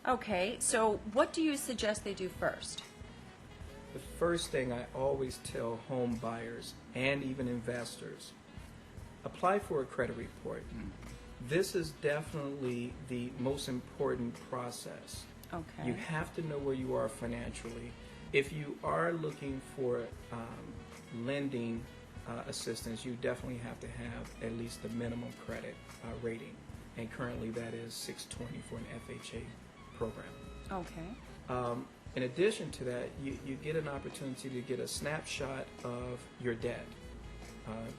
Okay, so what do you suggest they do first? The first thing I always tell home buyers and even investors, apply for a credit report. This is definitely the most important process. Okay. You have to know where you are financially. If you are looking for lending assistance, you definitely have to have at least the minimum credit rating. And currently that is 620 for an FHA program. Okay. In addition to that, you get an opportunity to get a snapshot of your debt.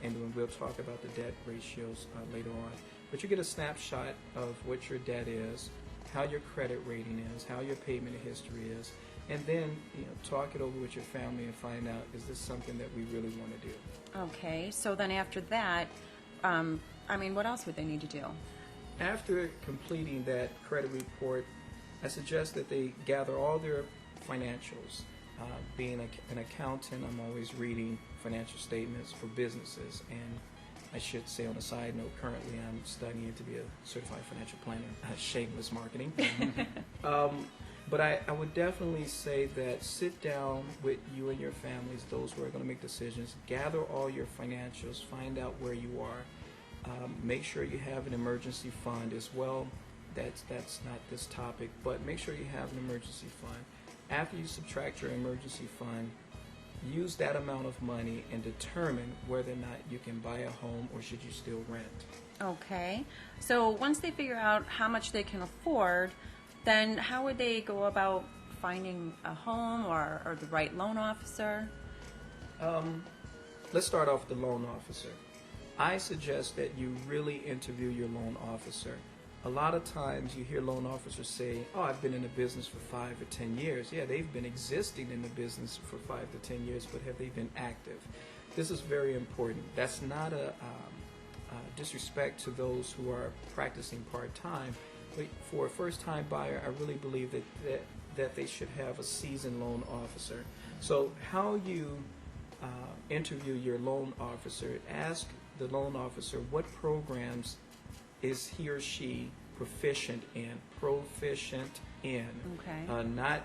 And then we'll talk about the debt ratios later on. But you get a snapshot of what your debt is, how your credit rating is, how your payment history is, and then talk it over with your family and find out, is this something that we really want to do? Okay, so then after that, what else would they need to do? After completing that credit report, I suggest that they gather all their financials. Being an accountant, I'm always reading financial statements for businesses, and I should say on a side note, currently I'm studying to be a certified financial planner. Shameless marketing. But I would definitely say that sit down with you and your families, those who are going to make decisions, gather all your financials, find out where you are, make sure you have an emergency fund as well. That's not this topic, but make sure you have an emergency fund. After you subtract your emergency fund, use that amount of money and determine whether or not you can buy a home or should you still rent. Okay, so once they figure out how much they can afford, then how would they go about finding a home or the right loan officer? Let's start off with the loan officer. I suggest that you really interview your loan officer. A lot of times you hear loan officers say, oh, I've been in the business for 5 or 10 years. Yeah, they've been existing in the business for 5 to 10 years, but have they been active? This is very important. That's not a disrespect to those who are practicing part-time, but for a first-time buyer, I really believe that they should have a seasoned loan officer. So how you interview your loan officer, ask the loan officer what programs is he or she proficient in, Okay. Not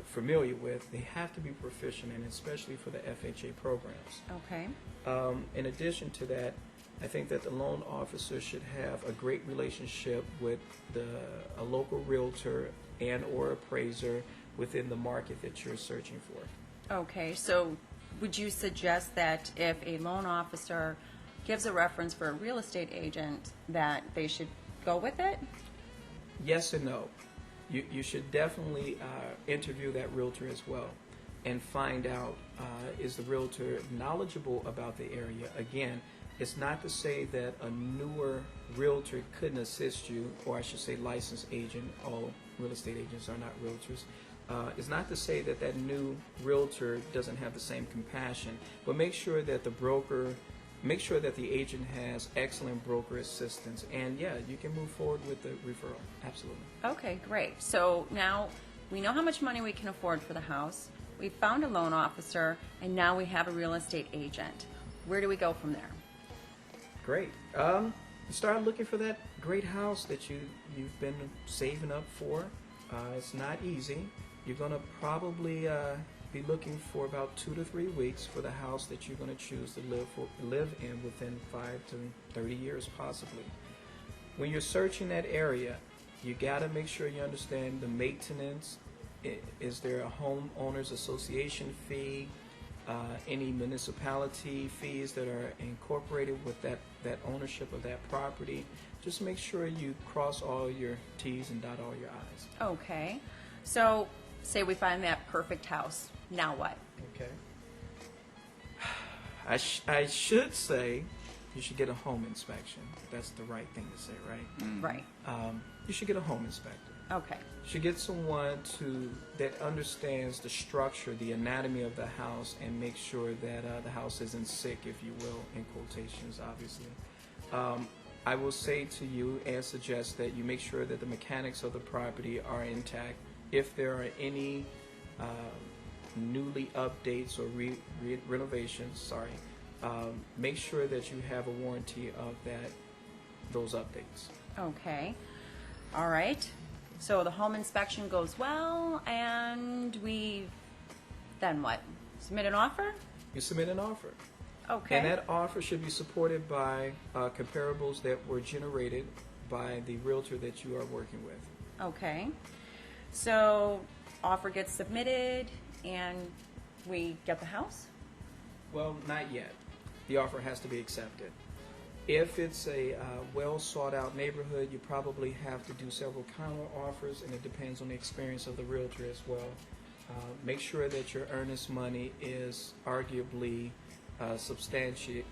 familiar with. They have to be proficient in, especially for the FHA programs. Okay. In addition to that, I think that the loan officer should have a great relationship with a local realtor and or appraiser within the market that you're searching for. Okay, so would you suggest that if a loan officer gives a reference for a real estate agent that they should go with it? Yes and no. You should definitely interview that realtor as well and find out, is the realtor knowledgeable about the area? Again, it's not to say that a newer realtor couldn't assist you, or I should say licensed agent. All real estate agents are not realtors. It's not to say that that new realtor doesn't have the same compassion, but make sure that the agent has excellent broker assistance, and yeah, you can move forward with the referral. Absolutely. Okay, great. So now we know how much money we can afford for the house. We found a loan officer, and now we have a real estate agent. Where do we go from there? Great. Start looking for that great house that you've been saving up for. It's not easy. You're going to probably be looking for about 2 to 3 weeks for the house that you're going to choose to live in within 5 to 30 years possibly. When you're searching that area, you got to make sure you understand the maintenance. Is there a homeowners association fee? Any municipality fees that are incorporated with that ownership of that property? Just make sure you cross all your T's and dot all your I's. Okay. So say we find that perfect house. Now what? Okay. I should say you should get a home inspection. That's the right thing to say, right? Right. You should get a home inspector. Okay. You should get someone that understands the structure, the anatomy of the house, and make sure that the house isn't sick, if you will, in quotations, obviously. I will say to you and suggest that you make sure that the mechanics of the property are intact. If there are any newly updates or renovations, make sure that you have a warranty of those updates. Okay. All right. So the home inspection goes well, and then what? Submit an offer? You submit an offer. Okay. And that offer should be supported by comparables that were generated by the realtor that you are working with. Okay. So offer gets submitted, and we get the house? Well, not yet. The offer has to be accepted. If it's a well sought out neighborhood, you probably have to do several counter offers, and it depends on the experience of the realtor as well. Make sure that your earnest money is arguably substantial,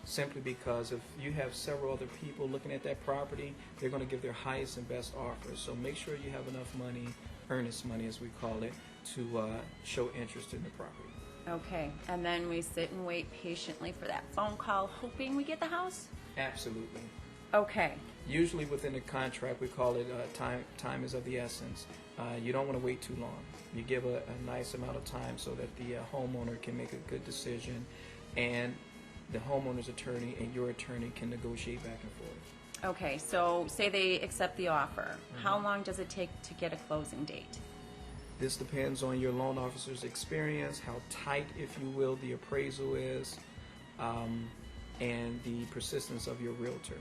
simply because if you have several other people looking at that property, they're going to give their highest and best offers. So make sure you have enough money, earnest money as we call it, to show interest in the property. Okay. And then we sit and wait patiently for that phone call, hoping we get the house? Absolutely. Okay. Usually within the contract, we call it time is of the essence. You don't want to wait too long. You give a nice amount of time so that the homeowner can make a good decision, and the homeowner's attorney and your attorney can negotiate back and forth. Okay, so say they accept the offer. How long does it take to get a closing date? This depends on your loan officer's experience, how tight, if you will, the appraisal is, and the persistence of your realtor.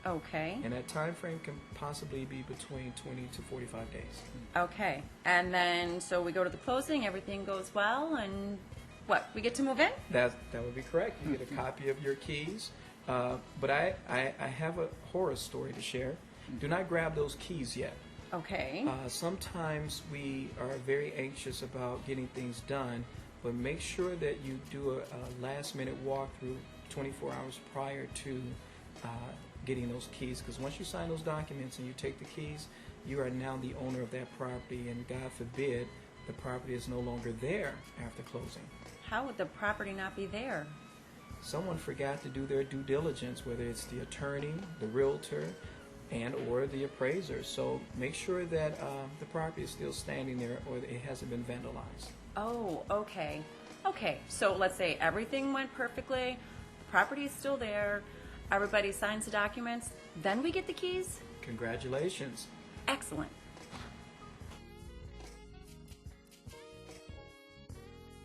Okay. And that time frame can possibly be between 20 to 45 days. Okay. And then, so we go to the closing, everything goes well, and what? We get to move in? That would be correct. You get a copy of your keys. But I have a horror story to share. Do not grab those keys yet. Okay. Sometimes we are very anxious about getting things done, but make sure that you do a last-minute walkthrough 24 hours prior to getting those keys, because once you sign those documents and you take the keys, you are now the owner of that property, and God forbid the property is no longer there after closing. How would the property not be there? Someone forgot to do their due diligence, whether it's the attorney, the realtor, and or the appraiser. So make sure that the property is still standing there, or it hasn't been vandalized. Oh, okay. Okay, so let's say everything went perfectly, the property is still there, everybody signs the documents, then we get the keys? Congratulations. Excellent.